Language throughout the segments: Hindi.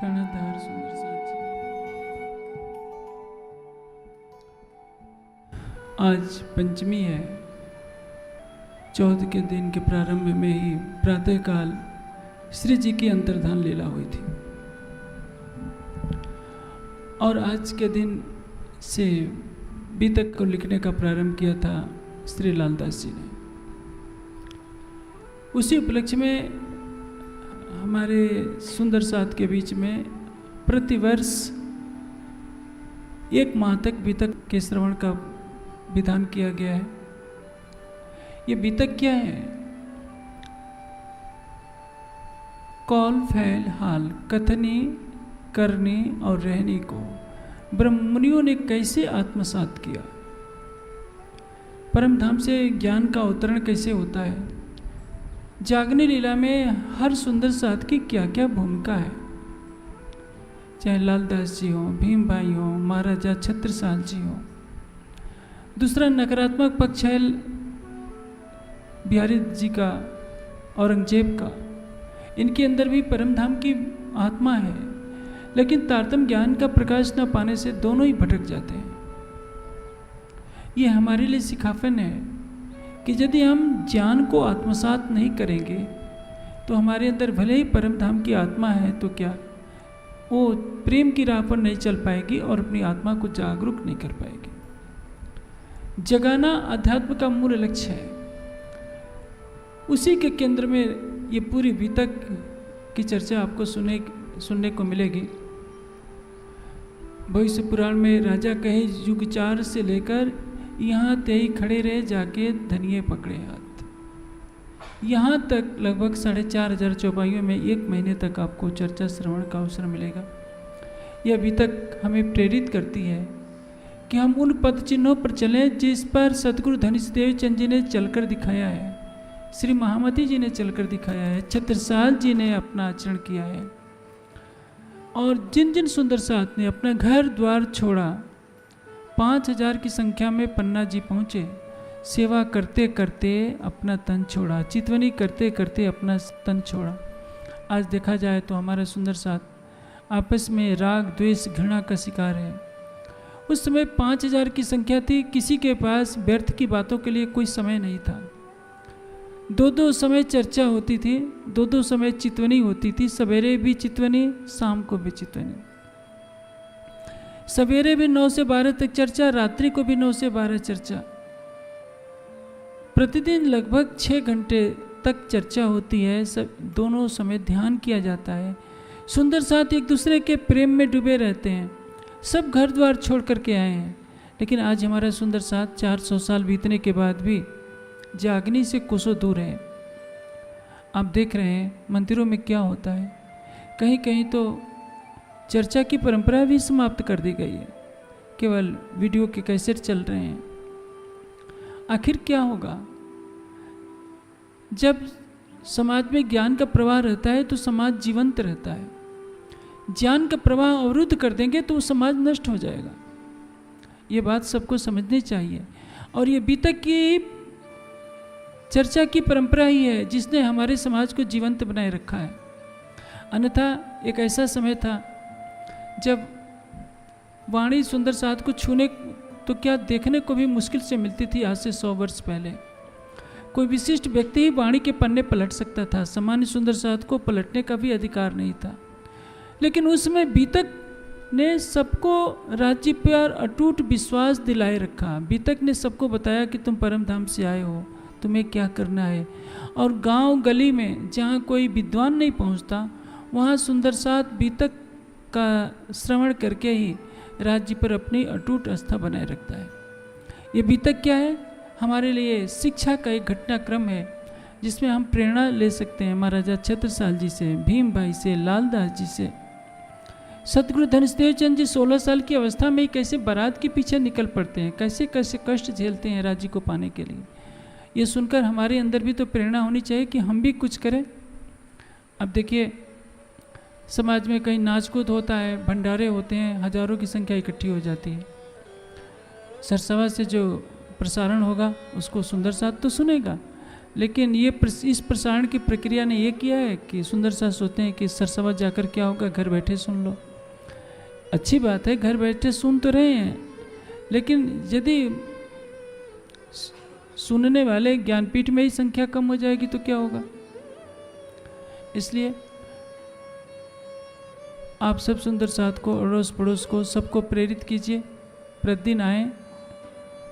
कर्णधार सुंदर साथ जी, आज पंचमी है। चौथ के दिन के प्रारंभ में ही प्रातःकाल श्री जी की अंतर्धान लीला हुई थी और आज के दिन से बीतक को लिखने का प्रारंभ किया था श्री लालदास जी ने। उसी उपलक्ष्य में हमारे सुंदर साथ के बीच में प्रतिवर्ष एक माह तक बीतक के श्रवण का विधान किया गया है। ये बीतक क्या है? कौल फैल हाल कथनी करनी और रहनी को ब्रह्ममुनियों ने कैसे आत्मसात किया, परम धाम से ज्ञान का अवतरण कैसे होता है, जागनी लीला में हर सुंदर साथ की क्या क्या भूमिका है। चाहे लालदास जी हो, भीम भाई हो, महाराजा छत्रसाल जी हो। दूसरा नकारात्मक पक्ष है बिहारी जी का, औरंगजेब का। इनके अंदर भी परम धाम की आत्मा है, लेकिन तारतम्य ज्ञान का प्रकाश न पाने से दोनों ही भटक जाते हैं। ये हमारे लिए सिखावन है कि यदि हम ज्ञान को आत्मसात नहीं करेंगे तो हमारे अंदर भले ही परम धाम की आत्मा है तो क्या वो प्रेम की राह पर नहीं चल पाएगी और अपनी आत्मा को जागरूक नहीं कर पाएगी। जगाना अध्यात्म का मूल लक्ष्य है। उसी के केंद्र में ये पूरी बीतक की चर्चा आपको सुनने को मिलेगी। भविष्य पुराण में राजा कहे युग 4 से लेकर यहाँ तेई खड़े रहे जाके धनिये पकड़े हाथ, यहाँ तक लगभग 4,500 चौपाइयों में 1 महीने तक आपको चर्चा श्रवण का अवसर मिलेगा। यह अभी तक हमें प्रेरित करती है कि हम उन पद चिन्हों पर चलें जिस पर सतगुरु धनीशदेव चंद जी ने चलकर दिखाया है, श्री महामती जी ने चलकर दिखाया है, छत्रसाल जी ने अपना आचरण किया है। और जिन जिन सुंदर साथ ने अपना घर द्वार छोड़ा, 5,000 की संख्या में पन्ना जी पहुँचे, सेवा करते करते अपना तन छोड़ा, चितवनी करते करते अपना तन छोड़ा। आज देखा जाए तो हमारा सुंदर साथ आपस में राग द्वेष घृणा का शिकार है। उस समय 5,000 की संख्या थी, किसी के पास व्यर्थ की बातों के लिए कोई समय नहीं था। 2-2 समय चर्चा होती थी, 2-2 समय चितवनी होती थी। सवेरे भी चितवनी, शाम को भी चितवनी। सवेरे भी 9 से 12 तक चर्चा, रात्रि को भी 9 से 12 चर्चा। प्रतिदिन लगभग 6 घंटे तक चर्चा होती है। सब दोनों समय ध्यान किया जाता है। सुंदर साथ एक दूसरे के प्रेम में डूबे रहते हैं। सब घर द्वार छोड़ करके आए हैं, लेकिन आज हमारा सुंदर साथ 400 साल बीतने के बाद भी जागनी से कोसों दूर है। आप देख रहे हैं मंदिरों में क्या होता है। कहीं कहीं तो चर्चा की परंपरा भी समाप्त कर दी गई है, केवल वीडियो के कैसेट चल रहे हैं। आखिर क्या होगा? जब समाज में ज्ञान का प्रवाह रहता है तो समाज जीवंत रहता है। ज्ञान का प्रवाह अवरुद्ध कर देंगे तो समाज नष्ट हो जाएगा। ये बात सबको समझनी चाहिए। और ये बीतक की चर्चा की परंपरा ही है जिसने हमारे समाज को जीवंत बनाए रखा है। अन्यथा एक ऐसा समय था जब वाणी सुंदर साथ को छूने तो क्या देखने को भी मुश्किल से मिलती थी। आज से 100 वर्ष पहले कोई विशिष्ट व्यक्ति ही वाणी के पन्ने पलट सकता था, सामान्य सुंदर साथ को पलटने का भी अधिकार नहीं था। लेकिन उसमें बीतक ने सबको राज्य पर अटूट विश्वास दिलाए रखा। बीतक ने सबको बताया कि तुम परम धाम से आए हो, तुम्हें क्या करना है। और गांव गली में जहाँ कोई विद्वान नहीं पहुँचता, वहाँ सुंदर साथ बीतक का श्रवण करके ही राज्य पर अपनी अटूट आस्था बनाए रखता है। ये बीतक क्या है? हमारे लिए शिक्षा का एक घटनाक्रम है जिसमें हम प्रेरणा ले सकते हैं महाराजा छत्रसाल जी से, भीम भाई से, लालदास जी से। सतगुरु धनीशदेव चंद जी 16 साल की अवस्था में ही कैसे बारात के पीछे निकल पड़ते हैं, कैसे कैसे कष्ट झेलते हैं राज्य को पाने के लिए। ये सुनकर हमारे अंदर भी तो प्रेरणा होनी चाहिए कि हम भी कुछ करें। अब देखिए समाज में कहीं नाच कूद होता है, भंडारे होते हैं, हजारों की संख्या इकट्ठी हो जाती है। सरसवा से जो प्रसारण होगा उसको सुंदर साथ तो सुनेगा, लेकिन इस प्रसारण की प्रक्रिया ने ये किया है कि सुंदर साथ सोचते हैं कि सरसवा जाकर क्या होगा, घर बैठे सुन लो। अच्छी बात है, घर बैठे सुन तो रहे हैं, लेकिन यदि सुनने वाले ज्ञानपीठ में ही संख्या कम हो जाएगी तो क्या होगा। इसलिए आप सब सुंदर साथ को, अड़ोस पड़ोस को, सबको प्रेरित कीजिए, प्रतिदिन आएँ,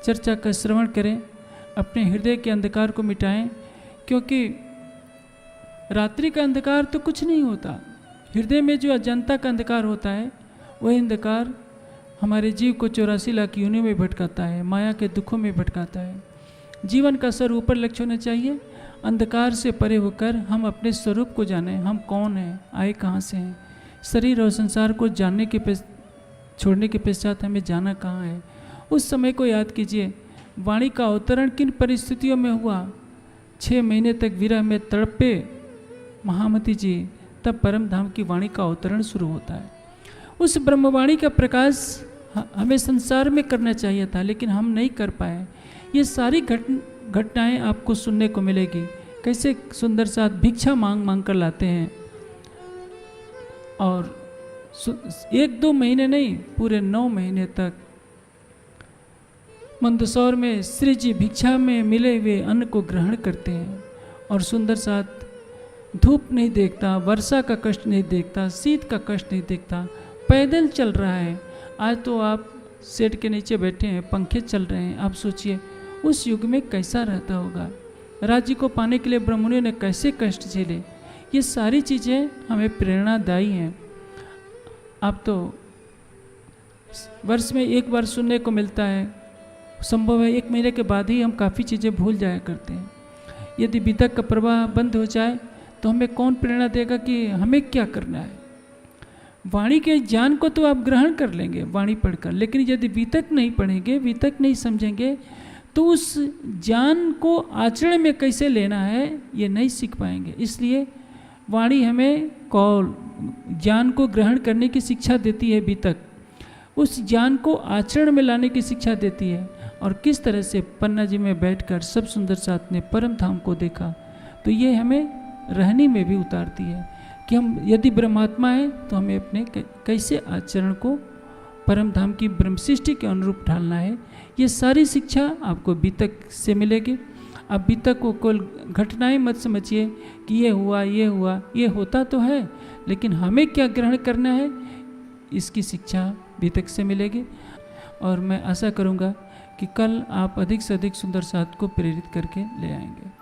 चर्चा का श्रवण करें, अपने हृदय के अंधकार को मिटाएं, क्योंकि रात्रि का अंधकार तो कुछ नहीं होता। हृदय में जो अजंता का अंधकार होता है, वही अंधकार हमारे जीव को 84 लाख योनियों में भटकाता है, माया के दुखों में भटकाता है। जीवन का सर ऊपर लक्ष्य होना चाहिए, अंधकार से परे होकर हम अपने स्वरूप को जानें, हम कौन हैं, आए कहाँ से हैं। शरीर और संसार को जानने के छोड़ने के पश्चात हमें जाना कहाँ है। उस समय को याद कीजिए, वाणी का अवतरण किन परिस्थितियों में हुआ। 6 महीने तक विरह में तड़पे महामती जी, तब परम धाम की वाणी का अवतरण शुरू होता है। उस ब्रह्मवाणी का प्रकाश हमें संसार में करना चाहिए था, लेकिन हम नहीं कर पाए। ये सारी घटनाएं आपको सुनने को मिलेगी, कैसे सुंदर साथ भिक्षा मांग मांग कर लाते हैं, और 1-2 महीने नहीं, पूरे 9 महीने तक मंदसौर में श्री जी भिक्षा में मिले हुए अन्न को ग्रहण करते हैं। और सुंदर साथ धूप नहीं देखता, वर्षा का कष्ट नहीं देखता, शीत का कष्ट नहीं देखता, पैदल चल रहा है। आज तो आप शेड के नीचे बैठे हैं, पंखे चल रहे हैं। आप सोचिए उस युग में कैसा रहता होगा। राज्य को पाने के लिए ब्राह्मणों ने कैसे कष्ट झेले। ये सारी चीज़ें हमें प्रेरणादायी हैं। आप तो वर्ष में एक बार सुनने को मिलता है, संभव है 1 महीने के बाद ही हम काफ़ी चीज़ें भूल जाया करते हैं। यदि वितक का प्रवाह बंद हो जाए तो हमें कौन प्रेरणा देगा कि हमें क्या करना है। वाणी के ज्ञान को तो आप ग्रहण कर लेंगे वाणी पढ़कर, लेकिन यदि वितक नहीं पढ़ेंगे, वितक नहीं समझेंगे, तो उस ज्ञान को आचरण में कैसे लेना है ये नहीं सीख पाएंगे। इसलिए वाणी हमें कौल ज्ञान को ग्रहण करने की शिक्षा देती है, वितक उस ज्ञान को आचरण में लाने की शिक्षा देती है। और किस तरह से पन्ना जी में बैठकर सब सुंदर साथ ने परम धाम को देखा, तो ये हमें रहनी में भी उतारती है कि हम यदि ब्रह्मात्मा हैं तो हमें अपने कैसे आचरण को परम धाम की ब्रह्म सृष्टि के अनुरूप ढालना है। ये सारी शिक्षा आपको वितक से मिलेगी। अब वितक को केवल घटनाएं मत समझिए कि ये हुआ, ये हुआ, ये होता तो है, लेकिन हमें क्या ग्रहण करना है इसकी शिक्षा वितक से मिलेगी। और मैं आशा करूँगा कि कल आप अधिक से अधिक सुंदर साथ को प्रेरित करके ले आएंगे।